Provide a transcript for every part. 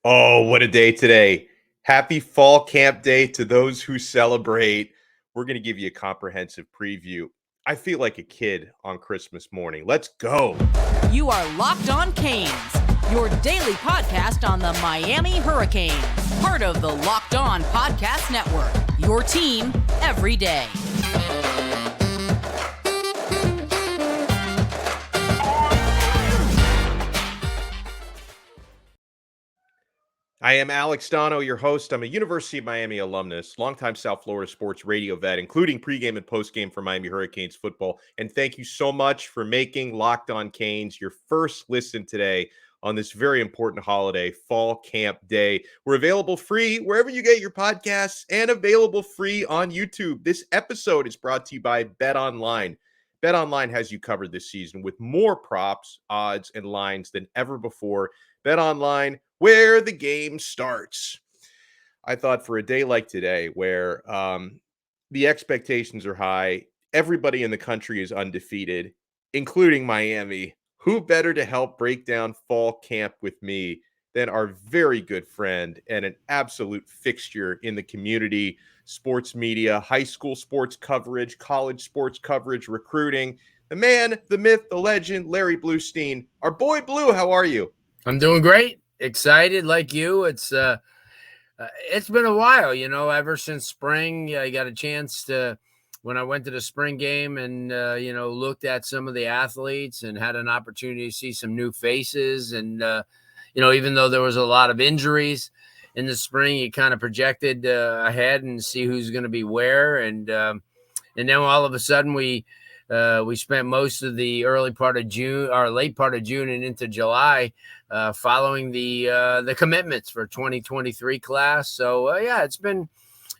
Oh, what a day today. Happy fall camp day to those who celebrate. We're going to give you a comprehensive preview. I feel like a kid on Christmas morning. Let's go. You are Locked On Canes, your daily podcast on the Miami Hurricanes, part of the Locked On Podcast Network, your team every day. I am Alex Donno, your host. I'm a University of Miami alumnus, longtime South Florida sports radio vet, including pregame and postgame for Miami Hurricanes football. And thank you so much for making Locked On Canes your first listen today on this very important holiday, Fall Camp Day. We're available free wherever you get your podcasts and available free on YouTube. This episode is brought to you by BetOnline. BetOnline has you covered this season with more props, odds, and lines than ever before. BetOnline, where the game starts. I thought for a day like today, where the expectations are high, everybody in the country is undefeated, including Miami. Who better to help break down fall camp with me than our very good friend and an absolute fixture in the community, sports media, high school sports coverage, college sports coverage, recruiting, the man, the myth, the legend, Larry Blustein. Our boy Blue, how are you? I'm doing great. Excited like you. It's been a while, ever since spring. I got a chance to, when I went to the spring game and, looked at some of the athletes and had an opportunity to see some new faces. And, even though there was a lot of injuries in the spring, you kind of projected ahead and see who's going to be where. And then all of a sudden we spent most of the early part of June or late part of June and into July following the commitments for 2023 class. So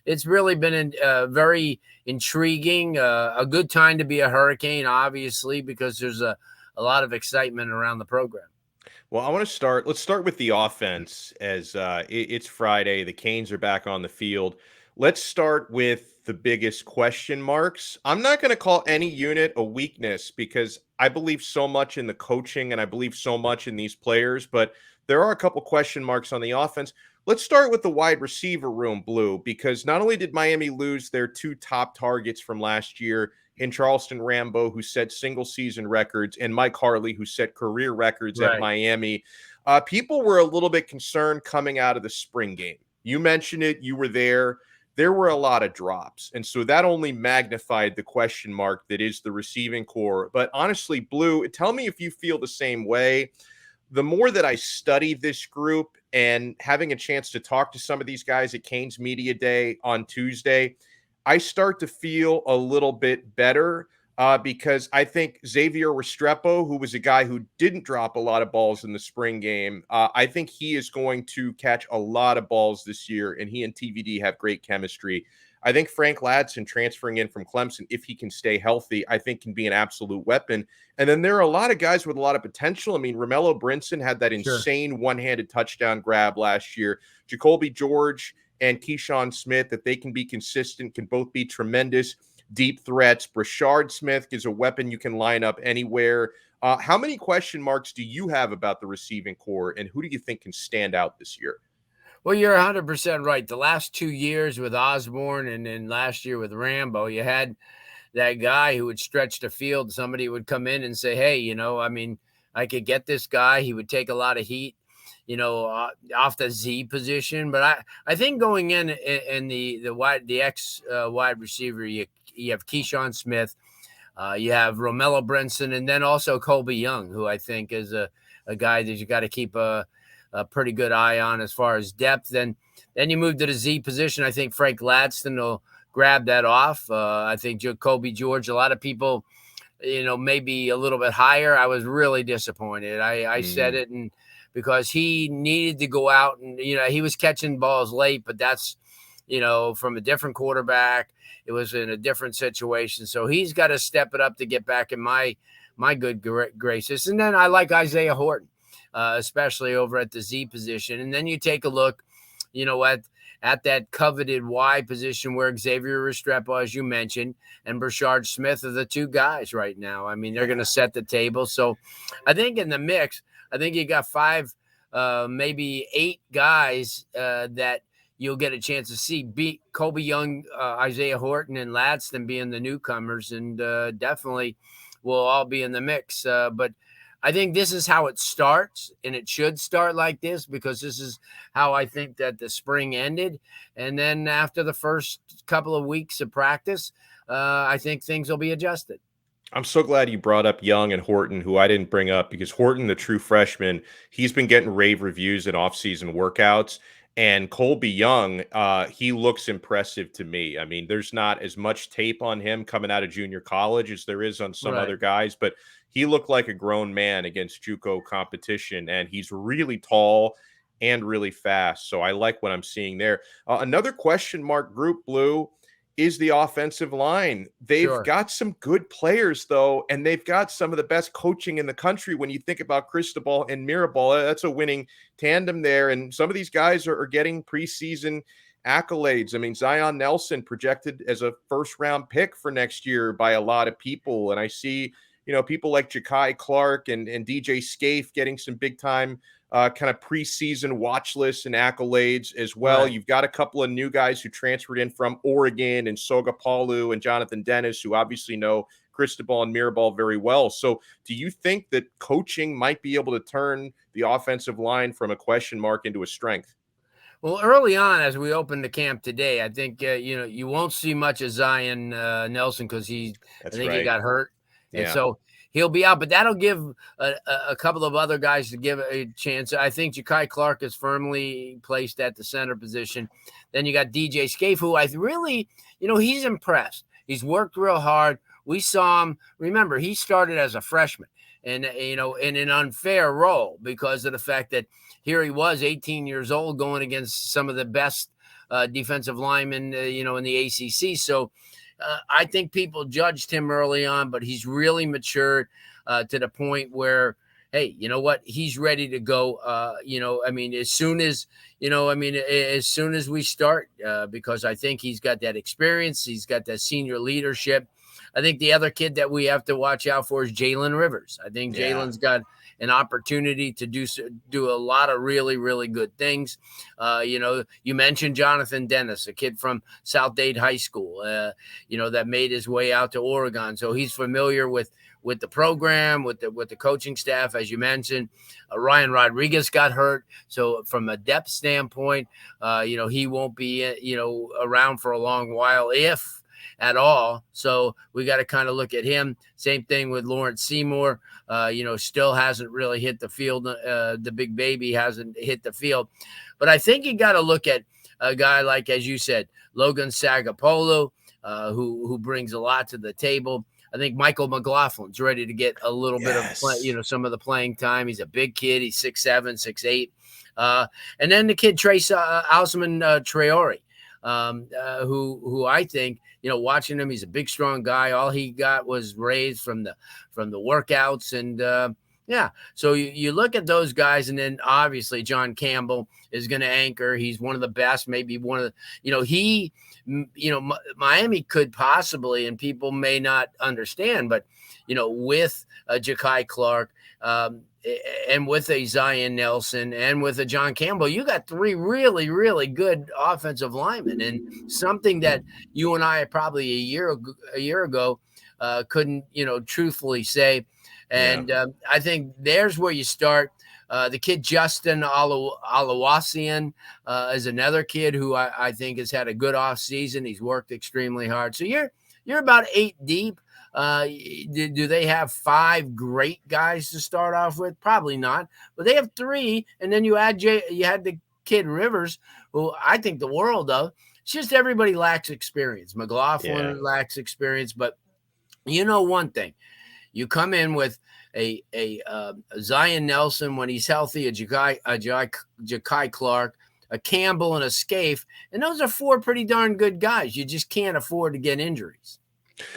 it's really been very intriguing, a good time to be a Hurricane, obviously, because there's a lot of excitement around the program. Well, let's start with the offense as it's Friday. The Canes are back on the field. Let's start with the biggest question marks. I'm not going to call any unit a weakness because I believe so much in the coaching and I believe so much in these players, but there are a couple question marks on the offense. Let's start with the wide receiver room, Blue, because not only did Miami lose their two top targets from last year in Charleston, Rambo, who set single season records, and Mike Harley, who set career records at Miami, people were a little bit concerned coming out of the spring game. You mentioned it. You were there. There were a lot of drops. And so that only magnified the question mark that is the receiving core. But honestly, Blue, tell me if you feel the same way. The more that I study this group and having a chance to talk to some of these guys at Canes Media Day on Tuesday, I start to feel a little bit better because I think Xavier Restrepo, who was a guy who didn't drop a lot of balls in the spring game, I think he is going to catch a lot of balls this year, and he and TVD have great chemistry. I think Frank Ladson transferring in from Clemson, if he can stay healthy, I think can be an absolute weapon. And then there are a lot of guys with a lot of potential. I mean, Romello Brinson had that insane one-handed touchdown grab last year. Jacoby George and Keyshawn Smith, if they can be consistent, can both be tremendous deep threats. Brashard Smith is a weapon you can line up anywhere. How many question marks do you have about the receiving core, and who do you think can stand out this year? Well, you're 100% right. The last 2 years with Osborne and then last year with Rambo, you had that guy who would stretch the field. Somebody would come in and say, hey, I could get this guy. He would take a lot of heat, off the Z position. But I think going in the wide receiver, you have Keyshawn Smith, you have Romello Brinson, and then also Colby Young, who I think is a guy that you got to keep a pretty good eye on as far as depth. Then you move to the Z position. I think Frank Ladson will grab that off. I think Jacoby George, a lot of people, maybe a little bit higher. I was really disappointed. I said it, and because he needed to go out and, he was catching balls late, but that's, from a different quarterback. It was in a different situation. So he's got to step it up to get back in my good graces. And then I like Isaiah Horton, especially over at the Z position. And then you take a look, at that coveted Y position where Xavier Restrepo, as you mentioned, and Brashard Smith are the two guys right now. I mean, they're going to set the table. So I think in the mix, I think you got five maybe 8 guys that you'll get a chance to see. Beat Colby Young, Isaiah Horton, and Ladston being the newcomers, and definitely will all be in the mix. But I think this is how it starts, and it should start like this because this is how I think that the spring ended. And then after the first couple of weeks of practice, I think things will be adjusted. I'm so glad you brought up Young and Horton, who I didn't bring up, because Horton, the true freshman, he's been getting rave reviews in offseason workouts. And Colby Young, he looks impressive to me. I mean, there's not as much tape on him coming out of junior college as there is on some Right. other guys, but he looked like a grown man against JUCO competition, and he's really tall and really fast. So I like what I'm seeing there. Another question mark group, Blue, is the offensive line. They've Sure. got some good players, though, and they've got some of the best coaching in the country. When you think about Cristobal and Mirabal, that's a winning tandem there. And some of these guys are getting preseason accolades. I mean, Zion Nelson projected as a first-round pick for next year by a lot of people. And I see, people like Ja'Kai Clark and DJ Scaife getting some big-time kind of preseason watch lists and accolades as well. Right. You've got a couple of new guys who transferred in from Oregon, and Sogapolu and Jonathan Denis, who obviously know Cristobal and Mirabal very well. So do you think that coaching might be able to turn the offensive line from a question mark into a strength? Well, early on, as we open the camp today, I think, you won't see much of Zion Nelson because he got hurt. And so he'll be out, but that'll give a couple of other guys to give a chance. I think Ja'Kai Clark is firmly placed at the center position. Then you got DJ Scaife, who I really, he's impressed. He's worked real hard. We saw him. Remember, he started as a freshman and, in an unfair role because of the fact that here he was 18 years old going against some of the best defensive linemen, in the ACC. So, I think people judged him early on, but he's really matured to the point where, hey, you know what? He's ready to go. As soon as we start, because I think he's got that experience. He's got that senior leadership. I think the other kid that we have to watch out for is Jalen Rivers. I think Jalen's got an opportunity to do a lot of really, really good things. You mentioned Jonathan Denis, a kid from South Dade High School, that made his way out to Oregon. So he's familiar with the program, with the coaching staff, as you mentioned. Ryan Rodriguez got hurt. So from a depth standpoint, he won't be, around for a long while, if at all. So we got to kind of look at him. Same thing with Lawrence Seymour. Still hasn't really hit the field. The big baby hasn't hit the field. But I think you got to look at a guy like, as you said, Logan Sogapolu, who brings a lot to the table. I think Michael McLaughlin's ready to get a little bit of some of the playing time. He's a big kid. He's 6'7", 6'8". And then the kid Trace Osman Traore, who I think, watching him, he's a big, strong guy. All he got was raised from the workouts. And so you look at those guys, and then obviously John Campbell is going to anchor. He's one of the best, maybe one of the, Miami could possibly, and people may not understand, but, with Ja'Kai Clark, and with a Zion Nelson and with a John Campbell, you got 3 really, really good offensive linemen, and something that you and I probably a year ago couldn't, truthfully say. And I think there's where you start. The kid Justin Olawasian is another kid who I think has had a good off season. He's worked extremely hard. So you're about 8 deep. Do they have 5 great guys to start off with? Probably not, but they have 3. And then you had the kid Rivers, who I think the world of. It's just everybody lacks experience. McLaughlin lacks experience, but one thing, you come in with a Zion Nelson when he's healthy, a Ja'Kai Clark, a Campbell, and a Scaife, and those are 4 pretty darn good guys. You just can't afford to get injuries.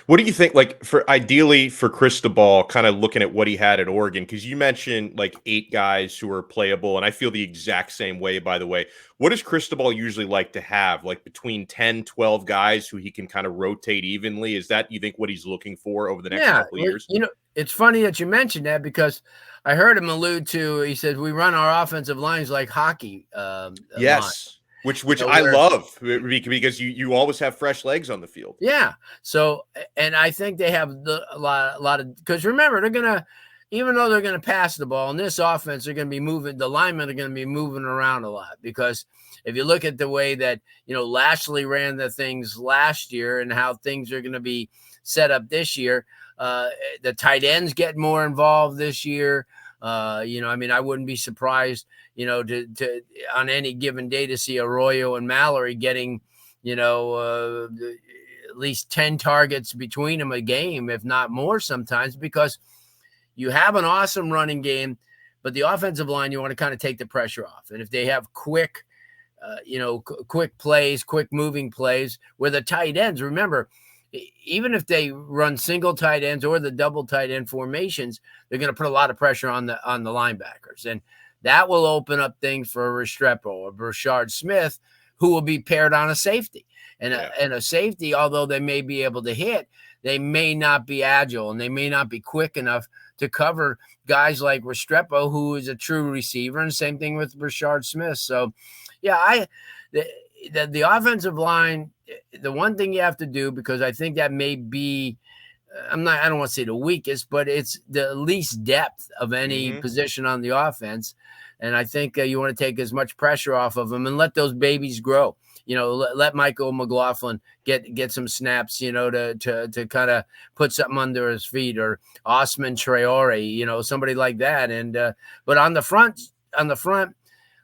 What do you think, like, for ideally for Cristobal, kind of looking at what he had at Oregon? Because you mentioned like 8 guys who are playable, and I feel the exact same way, by the way. What does Cristobal usually like to have? Like between 10, 12 guys who he can kind of rotate evenly? Is that, you think, what he's looking for over the next Yeah, couple of years? it's funny that you mentioned that because I heard him allude to. He said we run our offensive lines like hockey line. Yes. Which I Where love because you always have fresh legs on the field. Yeah. So, and I think they have a lot of, because remember, they're going to, even though they're going to pass the ball in this offense, they're going to be moving, the linemen are going to be moving around a lot. Because if you look at the way that, Lashley ran the things last year and how things are going to be set up this year, the tight ends get more involved this year. I wouldn't be surprised, to on any given day to see Arroyo and Mallory getting, at least 10 targets between them a game, if not more sometimes, because you have an awesome running game, but the offensive line, you want to kind of take the pressure off. And if they have quick plays, quick moving plays where the tight ends, remember, even if they run single tight ends or the double tight end formations, they're going to put a lot of pressure on the linebackers. And that will open up things for Restrepo or Brashard Smith, who will be paired on a safety. And a safety, although they may be able to hit, they may not be agile and they may not be quick enough to cover guys like Restrepo, who is a true receiver, and same thing with Brashard Smith. So, yeah, the offensive line, the one thing you have to do, because I think that may be, I don't want to say the weakest, but it's the least depth of any position on the offense. And I think you want to take as much pressure off of them and let those babies grow. Let Michael McLaughlin get some snaps, to kind of put something under his feet, or Osman Traore, somebody like that. And but on the front,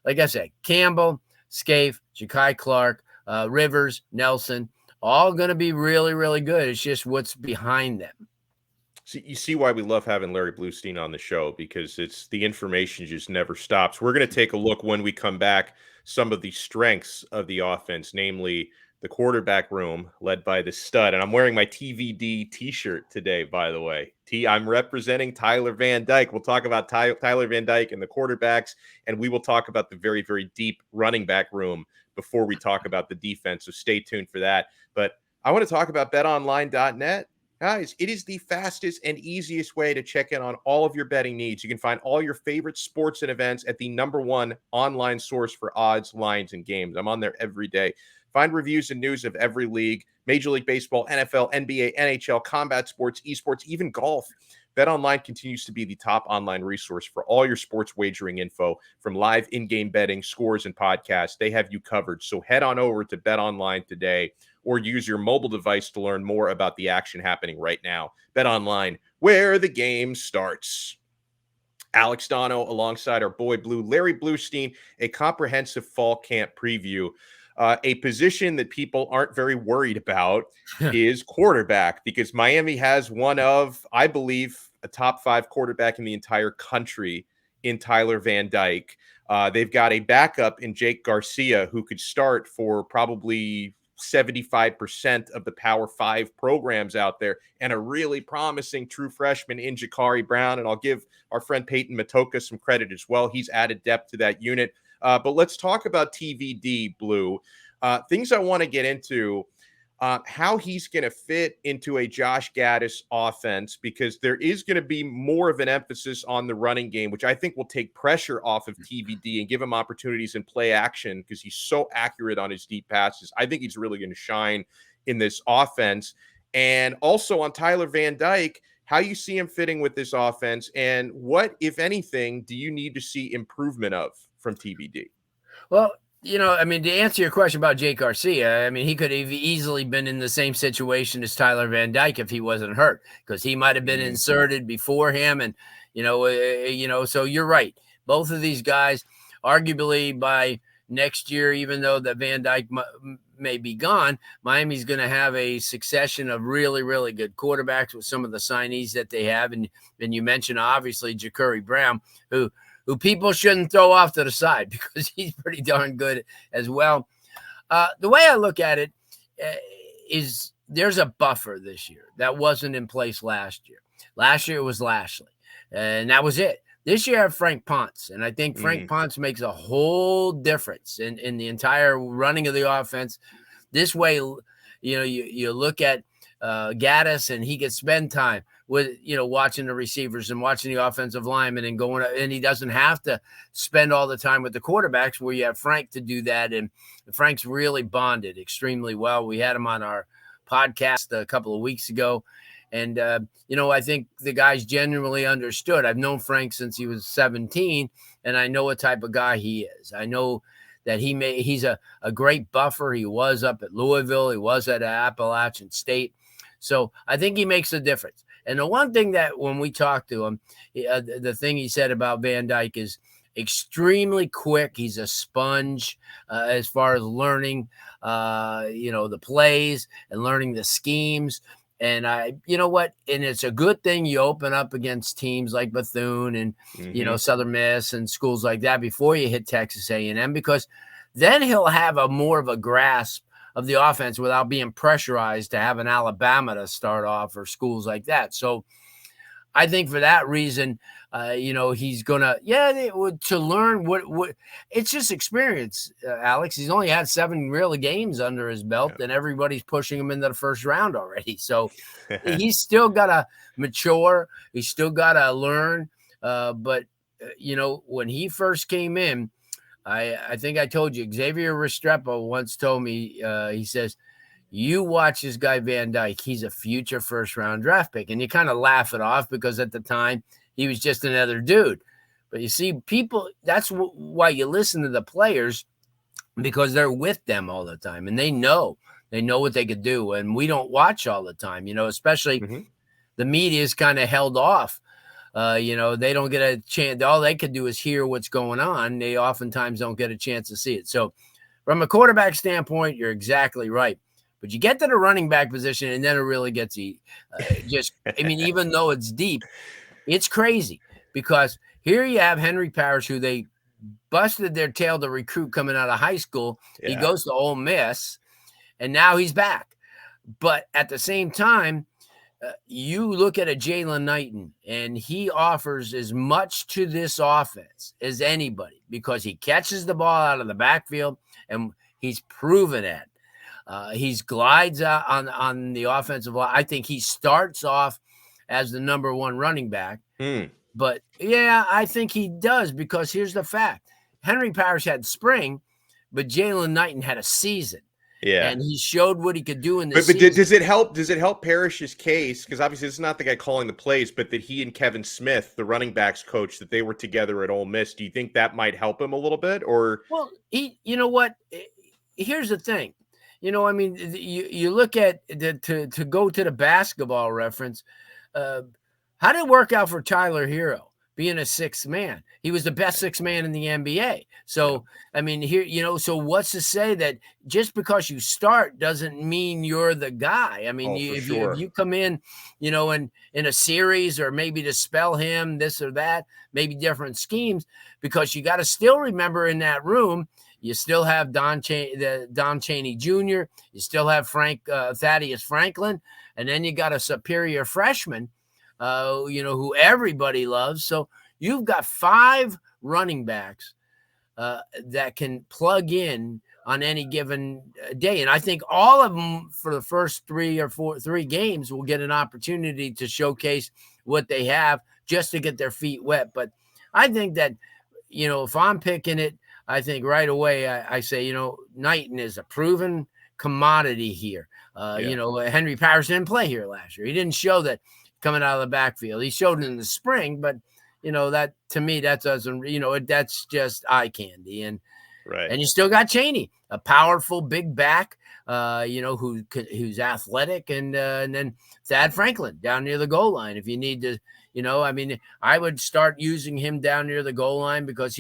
like I said, Campbell, Scaife, Ja'Kai Clark, Rivers, Nelson, all going to be really, really good. It's just what's behind them. So you see why we love having Larry Blustein on the show, because it's the information just never stops. We're going to take a look when we come back, some of the strengths of the offense, namely the quarterback room led by the stud. And I'm wearing my TVD t-shirt today, by the way. I'm representing Tyler Van Dyke. We'll talk about Tyler Van Dyke and the quarterbacks, and we will talk about the very, very deep running back room before we talk about the defense. So stay tuned for that. But I want to talk about betonline.net. Guys, it is the fastest and easiest way to check in on all of your betting needs. You can find all your favorite sports and events at the #1 online source for odds, lines, and games. I'm on there every day. Find reviews and news of every league: Major League Baseball, NFL, NBA, NHL, combat sports, esports, even golf. BetOnline continues to be the top online resource for all your sports wagering info, from live in-game betting, scores, and podcasts. They have you covered. So head on over to BetOnline today, or use your mobile device to learn more about the action happening right now. BetOnline, where the game starts. Alex Donno alongside our boy Blue, Larry Blustein, a comprehensive fall camp preview. A position that people aren't very worried about is quarterback, because Miami has one of, I believe, a top 5 quarterback in the entire country in Tyler Van Dyke. They've got a backup in Jake Garcia, who could start for probably 75% of the Power 5 programs out there, and a really promising true freshman in Jacuri Brown. And I'll give our friend Peyton Matoka some credit as well. He's added depth to that unit. But let's talk about TVD, Blue. Things I want to get into, how he's going to fit into a Josh Gaddis offense, because there is going to be more of an emphasis on the running game, which I think will take pressure off of TVD and give him opportunities in play action, because he's so accurate on his deep passes. I think he's really going to shine in this offense. And also on Tyler Van Dyke, how you see him fitting with this offense, and what, if anything, do you need to see improvement of from TVD? Well, to answer your question about Jake Garcia, he could have easily been in the same situation as Tyler Van Dyke if he wasn't hurt, because he might have been inserted before him. And, so you're right. Both of these guys, arguably by next year, even though that Van Dyke may be gone, Miami's going to have a succession of really, really good quarterbacks with some of the signees that they have. And you mentioned, obviously, Jacuri Brown, who people shouldn't throw off to the side, because he's pretty darn good as well. The way I look at it is there's a buffer this year that wasn't in place last year. Last year it was Lashley, and that was it. This year I have Frank Ponce, and I think Frank Ponce makes a whole difference in the entire running of the offense. This way, you look at Gaddis, and he gets spend time with, watching the receivers and watching the offensive linemen and and he doesn't have to spend all the time with the quarterbacks where you have Frank to do that. And Frank's really bonded extremely well. We had him on our podcast a couple of weeks ago. And, I think the guy's genuinely understood. I've known Frank since he was 17, and I know what type of guy he is. I know that he's a great buffer. He was up at Louisville. He was at Appalachian State. So I think he makes a difference. And the one thing that when we talked to him, the thing he said about Van Dyke is extremely quick. He's a sponge as far as learning, the plays and learning the schemes. And you know what? And it's a good thing you open up against teams like Bethune and, Southern Miss and schools like that before you hit Texas A&M, because then he'll have more of a grasp of the offense without being pressurized to have an Alabama to start off or schools like that. So I think for that reason, he's going to learn what it's just experience, Alex. He's only had 7 real games under his belt, and everybody's pushing him into the first round already. So he's still got to mature. He's still got to learn. But when he first came in, I think I told you, Xavier Restrepo once told me, he says, you watch this guy Van Dyke, he's a future first-round draft pick. And you kind of laugh it off because at the time he was just another dude. But you see, people, that's why you listen to the players, because they're with them all the time. And they know what they could do. And we don't watch all the time, especially the media is kind of held off. They don't get a chance. All they could do is hear what's going on. They oftentimes don't get a chance to see it. So from a quarterback standpoint, you're exactly right. But you get to the running back position, and then it really gets even though it's deep, it's crazy, because here you have Henry Parrish, who they busted their tail to recruit coming out of high school. Yeah. He goes to Ole Miss, and now he's back. But at the same time, you look at a Jaylen Knight, and he offers as much to this offense as anybody, because he catches the ball out of the backfield, and he's proven it. He's glides out on the offensive line. I think he starts off as the number 1 running back. But, I think he does, because here's the fact. Henry Parrish had spring, but Jaylen Knight had a season. Yeah. And he showed what he could do in this season. Does it help Parrish's case? Because obviously it's not the guy calling the plays, but that he and Kevin Smith, the running backs coach, that they were together at Ole Miss. Do you think that might help him a little bit? Or well, you know what? Here's the thing. You look at to go to the basketball reference. How did it work out for Tyler Hero being a 6th man? He was the best 6th man in the NBA. So, so what's to say that just because you start doesn't mean you're the guy? If you come in, in a series, or maybe to spell him this or that, maybe different schemes, because you got to still remember in that room, you still have Don Chaney Jr., you still have Thaddeus Franklin, and then you got a superior freshman, who everybody loves. So you've got 5 running backs that can plug in on any given day. And I think all of them for the first 3 games will get an opportunity to showcase what they have just to get their feet wet. But I think that, if I'm picking it, I think right away I say, Knighton is a proven commodity here. Henry Parrish didn't play here last year. He didn't show that coming out of the backfield. He showed it in the spring, but that to me, that doesn't, that's just eye candy. And right. And you still got Chaney, a powerful big back, who's athletic, and then Thad Franklin down near the goal line. If you need to, I would start using him down near the goal line, because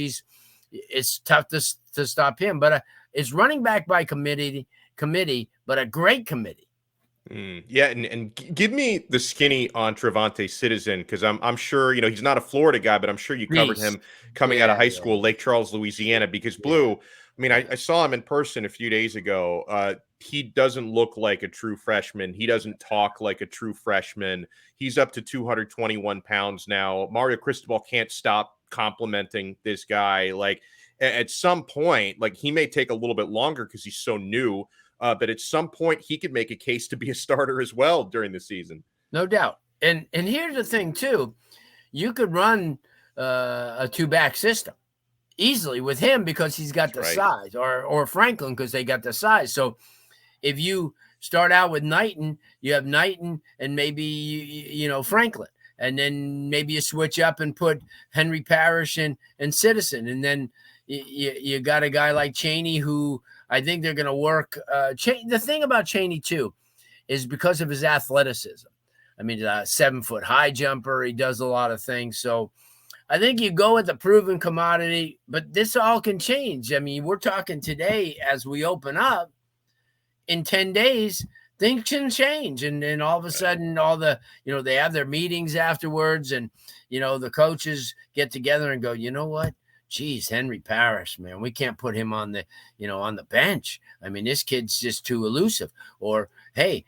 it's tough to stop him. But it's running back by committee, but a great committee. Yeah, and give me the skinny on Trevante Citizen, because I'm sure he's not a Florida guy, but I'm sure you covered Beast. him coming out of Yeah, high yeah, school, Lake Charles, yeah, Louisiana. Because yeah, Blue, I mean, yeah. I saw him in person a few days ago. He doesn't look like a true freshman. He doesn't talk like a true freshman. He's up to 221 pounds now. Mario Cristobal can't stop complimenting this guy. Like at some point, like he may take a little bit longer because he's so new. But at some point, he could make a case to be a starter as well during the season. No doubt. And here's the thing too, you could run a 2-back system easily with him because he's got That's the right. size, or Franklin because they got the size. So if you start out with Knighton, you have Knighton and maybe Franklin, and then maybe you switch up and put Henry Parrish and Citizen, and then you got a guy like Chaney who I think they're going to work. The thing about Chaney too is because of his athleticism. I mean, a 7-foot high jumper. He does a lot of things. So I think you go with the proven commodity, but this all can change. I mean, we're talking today as we open up. In 10 days, things can change. And then all of a sudden, all the, they have their meetings afterwards, and, the coaches get together and go, you know what? Geez, Henry Parrish, man, we can't put him on the, on the bench. I mean, this kid's just too elusive. Or, hey,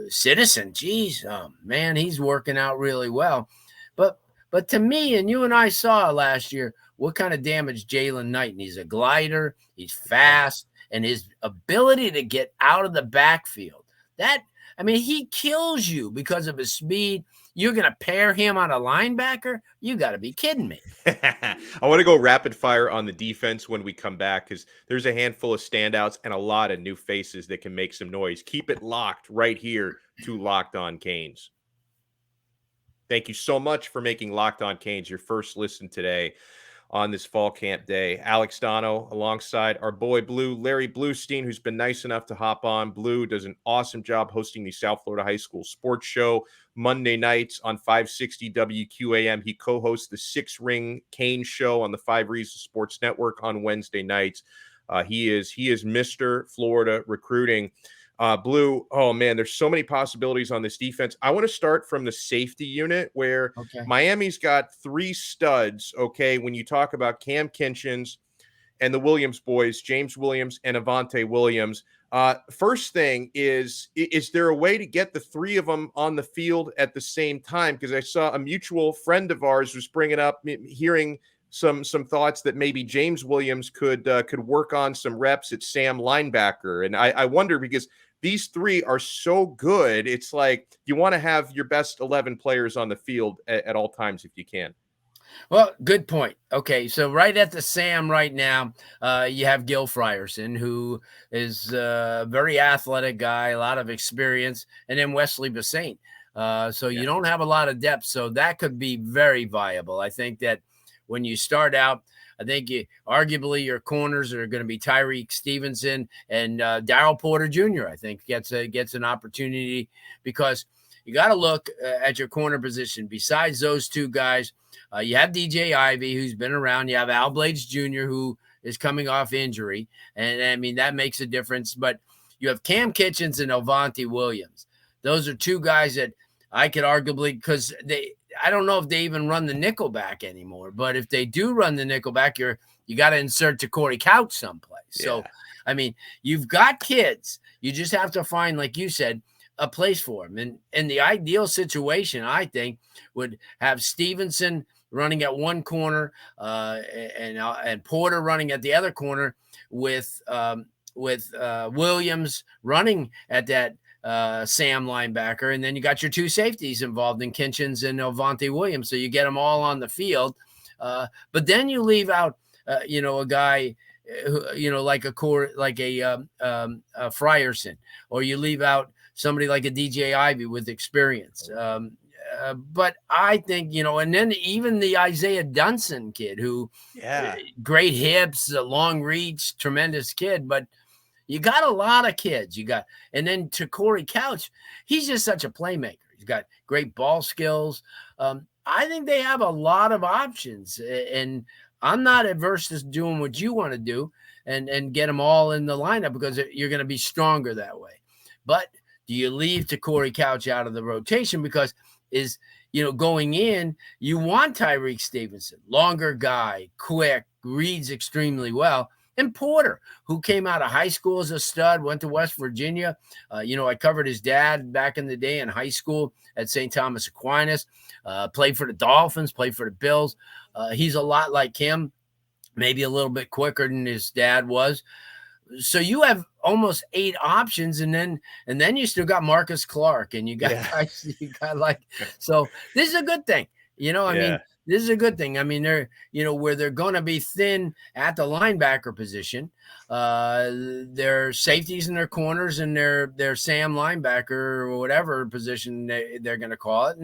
Citizen, geez, man, he's working out really well. But to me, and you and I saw last year, what kind of damage Jaylen Knight, and he's a glider, he's fast, and his ability to get out of the backfield. He kills you because of his speed. You're going to pair him on a linebacker? You got to be kidding me. I want to go rapid fire on the defense when we come back, because there's a handful of standouts and a lot of new faces that can make some noise. Keep it locked right here to Locked On Canes. Thank you so much for making Locked On Canes your first listen today on this fall camp day. Alex Donno alongside our boy Blue, Larry Blustein, who's been nice enough to hop on. Blue does an awesome job hosting the South Florida High School Sports Show Monday nights on 560 WQAM. He co-hosts the 6-Ring Cane Show on the 5 Reasons Sports Network on Wednesday nights. He is Mr. Florida recruiting. Blue, oh man, there's so many possibilities on this defense. I want to start from the safety unit, where Miami's got 3 studs. Okay, when you talk about Cam Kinchens and the Williams boys, James Williams and Avantae Williams. First thing is there a way to get the 3 of them on the field at the same time? Because I saw a mutual friend of ours was bringing up, hearing some thoughts that maybe James Williams could work on some reps at Sam linebacker. And I wonder, because these 3 are so good, it's like you want to have your best 11 players on the field at all times if you can. Well, good point. Okay, so right at the Sam right now, you have Gil Frierson, who is a very athletic guy, a lot of experience, and then Wesley Bassane. So you don't have a lot of depth, so that could be very viable. I think that when you start out, I think arguably your corners are going to be Tyreek Stevenson and Darryl Porter Jr. I think gets an opportunity, because you got to look at your corner position. Besides those 2 guys, you have DJ Ivey, who's been around. You have Al Blades Jr., who is coming off injury, and I mean that makes a difference. But you have Cam Kinchens and Avantae Williams. Those are 2 guys that I could arguably, because I don't know if they even run the nickelback anymore, but if they do run the nickelback, you got to insert Jacuri Couch someplace. Yeah. So, I mean, you've got kids. You just have to find, like you said, a place for them. And the ideal situation, I think, would have Stevenson running at one corner and Porter running at the other corner, with Williams running at that Sam linebacker, and then you got your 2 safeties involved in Kinchens and Avantae Williams, so you get them all on the field. But then you leave out, a guy, who, like a Frierson, or you leave out somebody like a DJ Ivey with experience. But I think, and then even the Isaiah Dunson kid, who great hips, long reach, tremendous kid, but you got a lot of kids. And then Jacuri Couch, he's just such a playmaker. He's got great ball skills. I think they have a lot of options, and I'm not adverse to doing what you want to do and get them all in the lineup, because you're going to be stronger that way. But Do you leave Corey Couch out of the rotation because going in, you want Tyreek Stevenson, longer guy, quick, reads extremely well. And Porter, who came out of high school as a stud, went to West Virginia. I covered his dad back in the day in high school at St. Thomas Aquinas, played for the Dolphins, played for the Bills. He's a lot like him, maybe a little bit quicker than his dad was. So you have almost 8 options, and then you still got Marcus Clark, and you got guys, so this is a good thing. I mean, this is a good thing. I mean, they're, where they're going to be thin at the linebacker position, their safeties and their corners and their Sam linebacker or whatever position they're going to call it.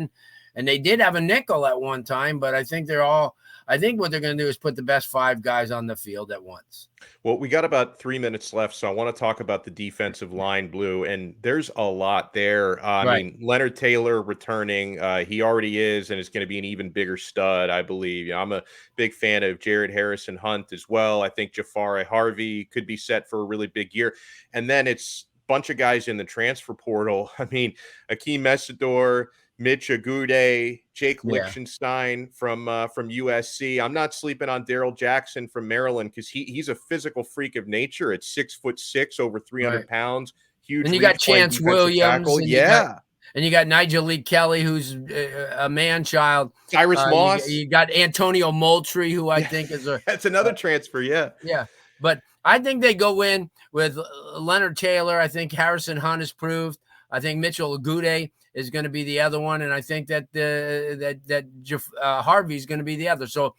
And they did have a nickel at one time, but I think what they're going to do is put the best 5 guys on the field at once. Well, we got about 3 minutes left, so I want to talk about the defensive line, Blue, and there's a lot there. I mean, Leonard Taylor returning, he already is, and is going to be an even bigger stud, I believe. I'm a big fan of Jared Harrison Hunt as well. I think Jafari Harvey could be set for a really big year. And then it's a bunch of guys in the transfer portal. I mean, Akheem Mesidor, Mitch Agude, Jake Lichtenstein from USC. I'm not sleeping on Daryl Jackson from Maryland because he's a physical freak of nature at 6'6", over 300 pounds. Huge. And you got Chance Williams. And you got Nigel Lee Kelly, who's a man-child. Cyrus Moss. You got Antonio Moultrie, who I think is that's another transfer. Yeah. But I think they go in with Leonard Taylor. I think Harrison Hunt is proved. I think Mitchell Agude is going to be the other one, and I think that Harvey is going to be the other. So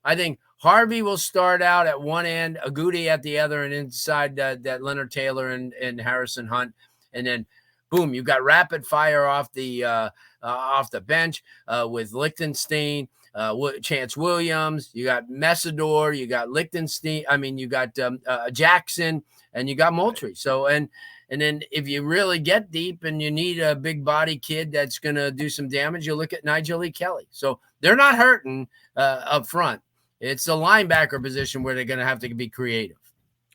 I think Harvey will start out at one end, Agude at the other, and inside that Leonard Taylor and Harrison Hunt, and then boom, you got rapid fire off the bench with Lichtenstein, Chance Williams, you got Mesidor, you got Lichtenstein. I mean, you got Jackson, and you got Moultrie. So and then if you really get deep and you need a big body kid that's going to do some damage, you look at Nigel Lee Kelly. So they're not hurting up front. It's the linebacker position where they're going to have to be creative.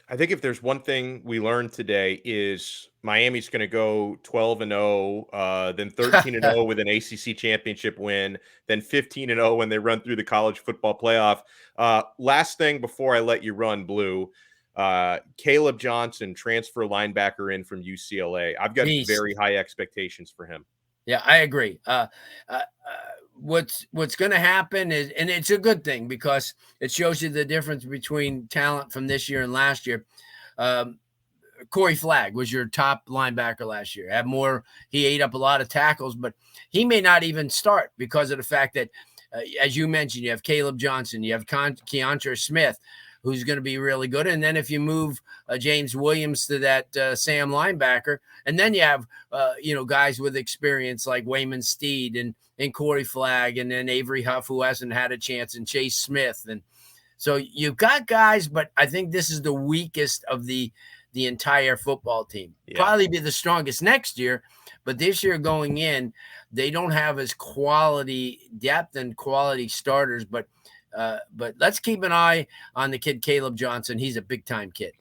I think if there's one thing we learned today is Miami's going to go 12-0, then 13-0 with an ACC championship win, then 15-0 when they run through the college football playoff. Last thing before I let you run, Blue. Caleb Johnson, transfer linebacker in from UCLA. I've got very high expectations for him. Yeah, I agree. What's going to happen is, and it's a good thing because it shows you the difference between talent from this year and last year. Corey Flagg was your top linebacker last year. He ate up a lot of tackles, but he may not even start because of the fact that, as you mentioned, you have Caleb Johnson, you have Keontra Smith, who's going to be really good. And then if you move James Williams to that Sam linebacker, and then you have, guys with experience like Wayman Steed and Corey Flagg, and then Avery Huff, who hasn't had a chance, and Chase Smith. And so you've got guys, but I think this is the weakest of the entire football team. Probably be the strongest next year, but this year going in, they don't have as quality depth and quality starters, but let's keep an eye on the kid Caleb Johnson. He's a big-time kid.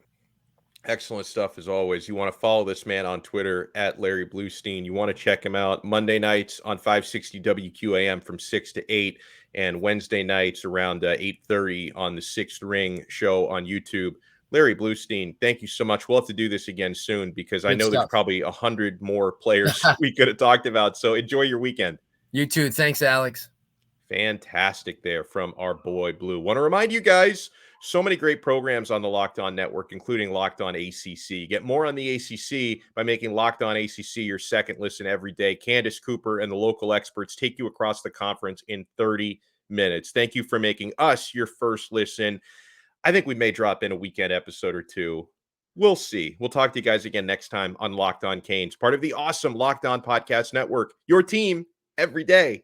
Excellent stuff as always. You want to follow this man on Twitter at Larry Blustein. You want to check him out Monday nights on 560 WQAM from 6 to 8, and Wednesday nights around 8:30 on the Sixth Ring show on YouTube. Larry Blustein, thank you so much. We'll have to do this again soon because I know there's probably 100 more players we could have talked about. So enjoy your weekend. You too. Thanks, Alex. Fantastic there from our boy Blue. Want to remind you guys, so many great programs on the Locked On Network, including Locked On ACC. Get more on the ACC by making Locked On ACC your second listen every day. Candace Cooper and the local experts take you across the conference in 30 minutes. Thank you for making us your first listen. I think we may drop in a weekend episode or two. We'll see. We'll talk to you guys again next time on Locked On Canes, part of the awesome Locked On Podcast Network, your team every day.